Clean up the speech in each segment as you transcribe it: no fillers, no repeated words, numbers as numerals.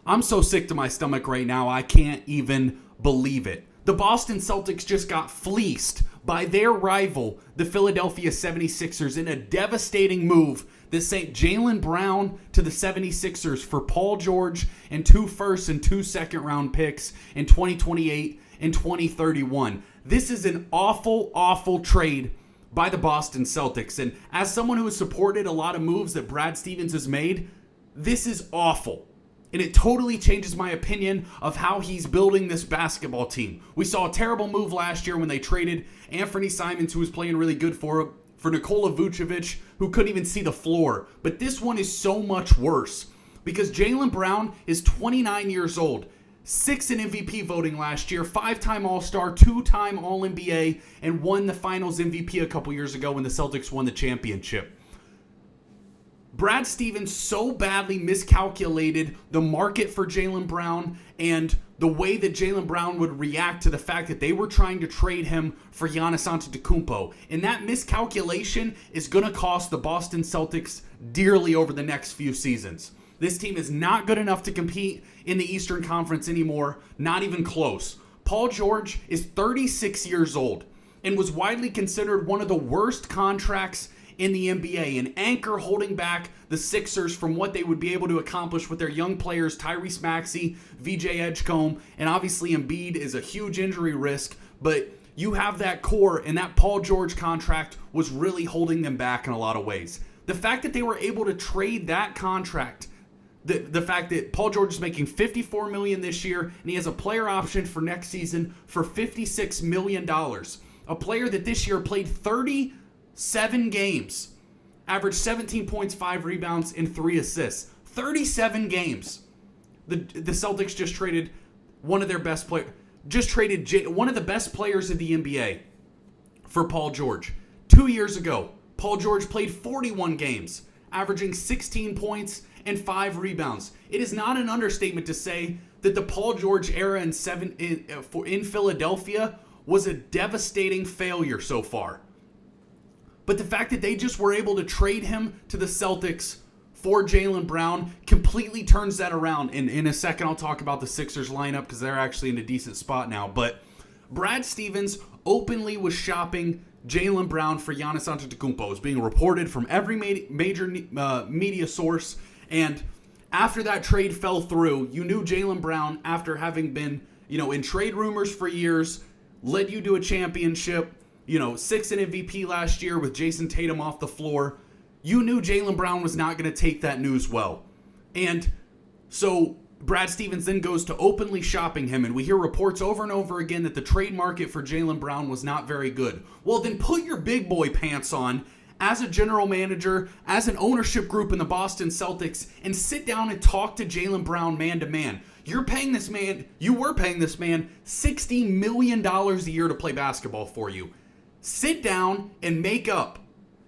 I'm so sick to my stomach right now, I can't even believe it. The Boston Celtics just got fleeced by their rival, the Philadelphia 76ers, in a devastating move that sent Jaylen Brown to the 76ers for Paul George and 2 first and 2 second round picks in 2028 and 2031. This is an awful, awful trade by the Boston Celtics. And as someone who has supported a lot of moves that Brad Stevens has made, this is awful. And it totally changes my opinion of how he's building this basketball team. We saw a terrible move last year when they traded Anthony Simons, who was playing really good for Nikola Vucevic, who couldn't even see the floor. But this one is so much worse because Jaylen Brown is 29 years old, 6th in MVP voting last year, 5-time All-Star, 2-time All-NBA, and won the Finals MVP a couple years ago when the Celtics won the championship. Brad Stevens so badly miscalculated the market for Jaylen Brown and the way that Jaylen Brown would react to the fact that they were trying to trade him for Giannis Antetokounmpo. And that miscalculation is going to cost the Boston Celtics dearly over the next few seasons. This team is not good enough to compete in the Eastern Conference anymore, not even close. Paul George is 36 years old and was widely considered one of the worst contracts in the NBA, an anchor holding back the Sixers from what they would be able to accomplish with their young players, Tyrese Maxey, VJ Edgecombe, and obviously Embiid is a huge injury risk, but you have that core, and that Paul George contract was really holding them back in a lot of ways. The fact that they were able to trade that contract, the fact that Paul George is making $54 million this year, and he has a player option for next season for $56 million. A player that this year played 37 games, averaged 17 points, 5 rebounds, and 3 assists. 37 games. The Celtics just traded one of their best players, one of the best players of the NBA for Paul George. 2 years ago, Paul George played 41 games, averaging 16 points and 5 rebounds. It is not an understatement to say that the Paul George era in Philadelphia was a devastating failure so far. But the fact that they just were able to trade him to the Celtics for Jaylen Brown completely turns that around. And in a second, I'll talk about the Sixers lineup because they're actually in a decent spot now. But Brad Stevens openly was shopping Jaylen Brown for Giannis Antetokounmpo. It was being reported from every major media source. And after that trade fell through, you knew Jaylen Brown, after having been, in trade rumors for years, led you to a championship, 6th in MVP last year with Jayson Tatum off the floor. You knew Jaylen Brown was not going to take that news well. And so Brad Stevens then goes to openly shopping him, and we hear reports over and over again that the trade market for Jaylen Brown was not very good. Well, then put your big boy pants on as a general manager, as an ownership group in the Boston Celtics, and sit down and talk to Jaylen Brown man to man. You were paying this man $60 million a year to play basketball for you. Sit down and make up.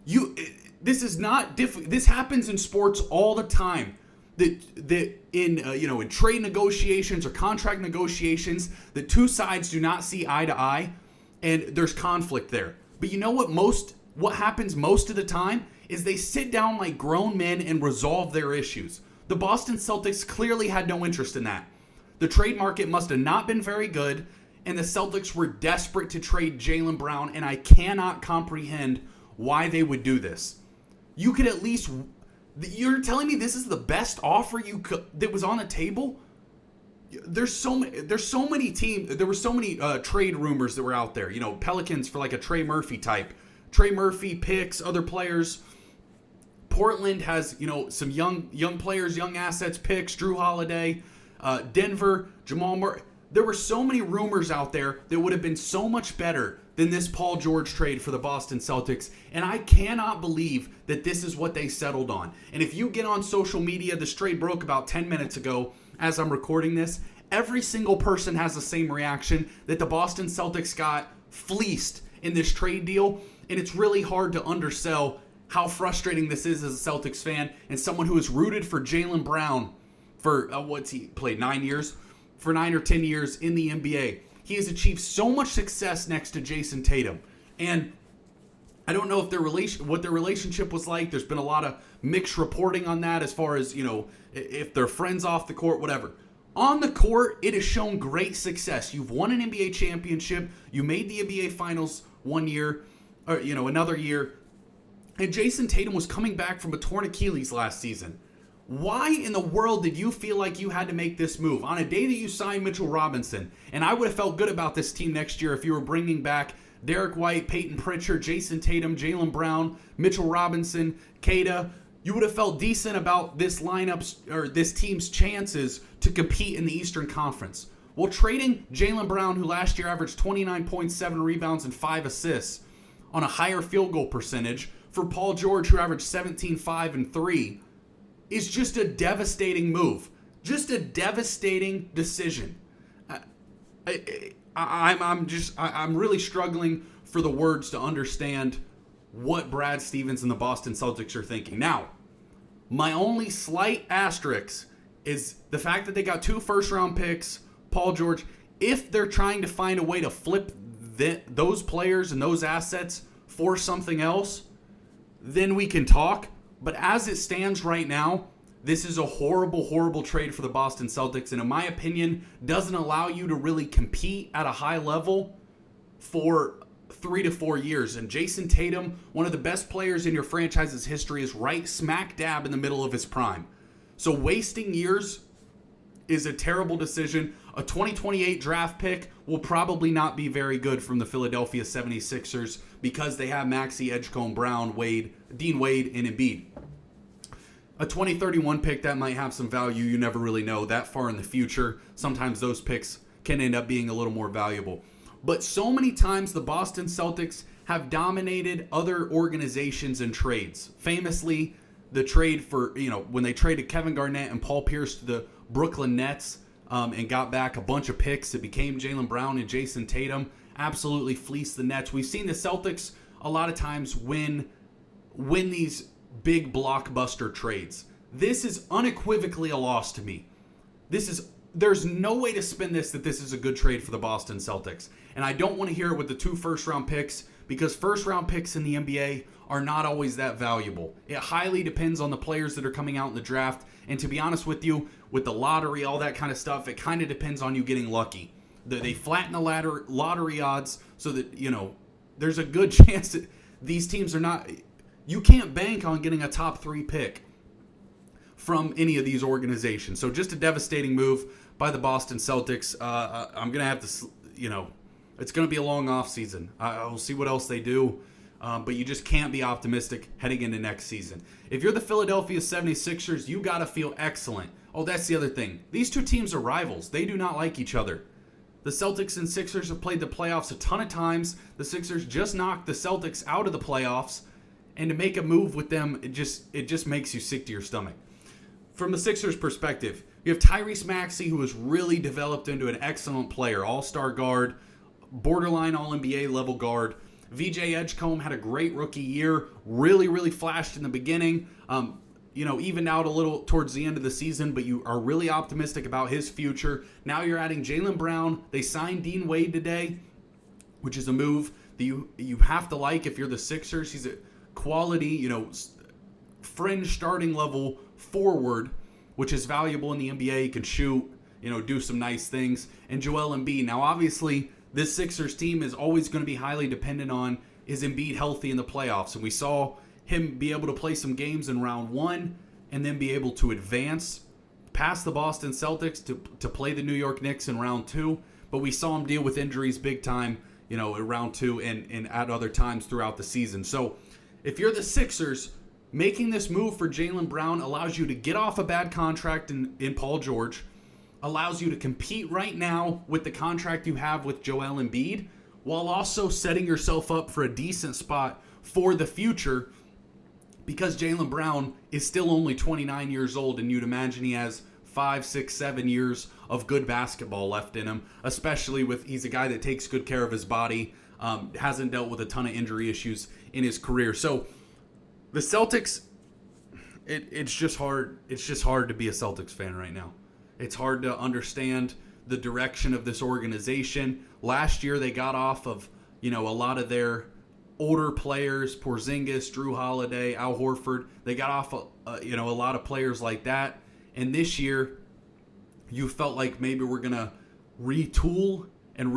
This is not this happens in sports all the time. That in trade negotiations or contract negotiations, the two sides do not see eye to eye, and there's conflict there. But you know what happens most of the time is they sit down like grown men and resolve their issues. The Boston Celtics clearly had no interest in that. The trade market must have not been very good, and the Celtics were desperate to trade Jaylen Brown, and I cannot comprehend why they would do this. You could at least... You're telling me this is the best offer that was on the table? There's so many teams. There were so many trade rumors that were out there. Pelicans for like a Trey Murphy type. Trey Murphy picks other players. Portland has some young players, young assets picks. Drew Holiday, Denver, Jamal Murray. There were so many rumors out there that would have been so much better than this Paul George trade for the Boston Celtics, and I cannot believe that this is what they settled on. And if you get on social media, this trade broke about 10 minutes ago as I'm recording this, every single person has the same reaction, that the Boston Celtics got fleeced in this trade deal, and it's really hard to undersell how frustrating this is as a Celtics fan and someone who has rooted for Jaylen Brown for, played 9 years? For 9 or 10 years in the NBA. He has achieved so much success next to Jayson Tatum. And I don't know if what their relationship was like. There's been a lot of mixed reporting on that as far as, if they're friends off the court, whatever. On the court, it has shown great success. You've won an NBA championship. You made the NBA Finals one year, or another year. And Jayson Tatum was coming back from a torn Achilles last season. Why in the world did you feel like you had to make this move on a day that you signed Mitchell Robinson? And I would have felt good about this team next year if you were bringing back Derek White, Peyton Pritchard, Jayson Tatum, Jaylen Brown, Mitchell Robinson, Kata. You would have felt decent about this lineup's or this team's chances to compete in the Eastern Conference. Well, trading Jaylen Brown, who last year averaged 29.7 rebounds and 5 assists on a higher field goal percentage, for Paul George, who averaged 17, 5, and 3, is just a devastating move. Just a devastating decision. I'm really struggling for the words to understand what Brad Stevens and the Boston Celtics are thinking. Now, my only slight asterisk is the fact that they got 2 first-round picks, Paul George. If they're trying to find a way to flip those players and those assets for something else, then we can talk. But as it stands right now, this is a horrible, horrible trade for the Boston Celtics, and in my opinion, doesn't allow you to really compete at a high level for 3 to 4 years. And Jayson Tatum, one of the best players in your franchise's history, is right smack dab in the middle of his prime. So wasting years is a terrible decision. A 2028 draft pick will probably not be very good from the Philadelphia 76ers because they have Maxey, Edgecombe, Brown, Dean Wade, and Embiid. A 2031 pick, that might have some value. You never really know that far in the future. Sometimes those picks can end up being a little more valuable. But so many times the Boston Celtics have dominated other organizations in trades. Famously, the trade for, when they traded Kevin Garnett and Paul Pierce to the Brooklyn Nets and got back a bunch of picks. It became Jaylen Brown and Jayson Tatum. Absolutely fleeced the Nets. We've seen the Celtics a lot of times win these big blockbuster trades. This is unequivocally a loss to me. There's no way to spin this that this is a good trade for the Boston Celtics. And I don't want to hear it with the 2 first-round picks, because first-round picks in the NBA are not always that valuable. It highly depends on the players that are coming out in the draft. And to be honest with you, with the lottery, all that kind of stuff, it kind of depends on you getting lucky. They flatten the lottery odds so that, there's a good chance that these teams are not... You can't bank on getting a top 3 pick from any of these organizations. So just a devastating move by the Boston Celtics. I'm going to have to, it's going to be a long offseason. I'll see what else they do. But you just can't be optimistic heading into next season. If you're the Philadelphia 76ers, you got to feel excellent. Oh, that's the other thing. These two teams are rivals. They do not like each other. The Celtics and Sixers have played the playoffs a ton of times. The Sixers just knocked the Celtics out of the playoffs. And to make a move with them, it just makes you sick to your stomach. From the Sixers' perspective, you have Tyrese Maxey, who has really developed into an excellent player, all-star guard, borderline all-NBA level guard. VJ Edgecombe had a great rookie year, really, really flashed in the beginning, evened out a little towards the end of the season, but you are really optimistic about his future. Now you're adding Jaylen Brown. They signed Dean Wade today, which is a move that you have to like if you're the Sixers. He's a quality, fringe starting level forward, which is valuable in the NBA. He can shoot, do some nice things. And Joel Embiid. Now, obviously, this Sixers team is always going to be highly dependent on is Embiid healthy in the playoffs. And we saw him be able to play some games in round 1 and then be able to advance past the Boston Celtics to play the New York Knicks in round 2. But we saw him deal with injuries big time, in round 2 and at other times throughout the season. So if you're the Sixers, making this move for Jaylen Brown allows you to get off a bad contract in Paul George, allows you to compete right now with the contract you have with Joel Embiid, while also setting yourself up for a decent spot for the future, because Jaylen Brown is still only 29 years old, and you'd imagine he has 5, 6, 7 years of good basketball left in him, especially he's a guy that takes good care of his body, hasn't dealt with a ton of injury issues in his career. So the Celtics, it's just hard. It's just hard to be a Celtics fan right now. It's hard to understand the direction of this organization. Last year, they got off of, a lot of their older players, Porzingis, Drew Holiday, Al Horford. They got off, a lot of players like that. And this year, you felt like maybe we're going to retool and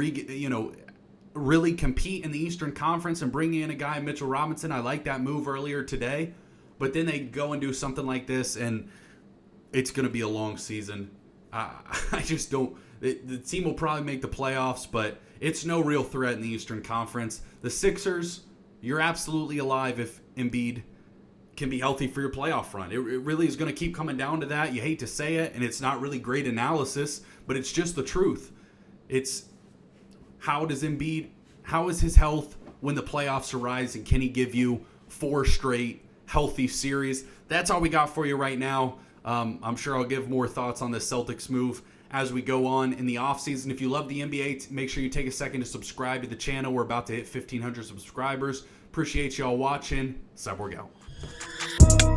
really compete in the Eastern Conference and bring in a guy, Mitchell Robinson. I like that move earlier today. But then they go and do something like this, and it's going to be a long season. I just don't. The team will probably make the playoffs, but it's no real threat in the Eastern Conference. The Sixers, you're absolutely alive if Embiid can be healthy for your playoff run. It really is going to keep coming down to that. You hate to say it, and it's not really great analysis, but it's just the truth. It's how is his health when the playoffs arise, and can he give you 4 straight healthy series? That's all we got for you right now. I'm sure I'll give more thoughts on this Celtics move as we go on in the offseason. If you love the NBA, make sure you take a second to subscribe to the channel. We're about to hit 1,500 subscribers. Appreciate y'all watching. Cyborg out.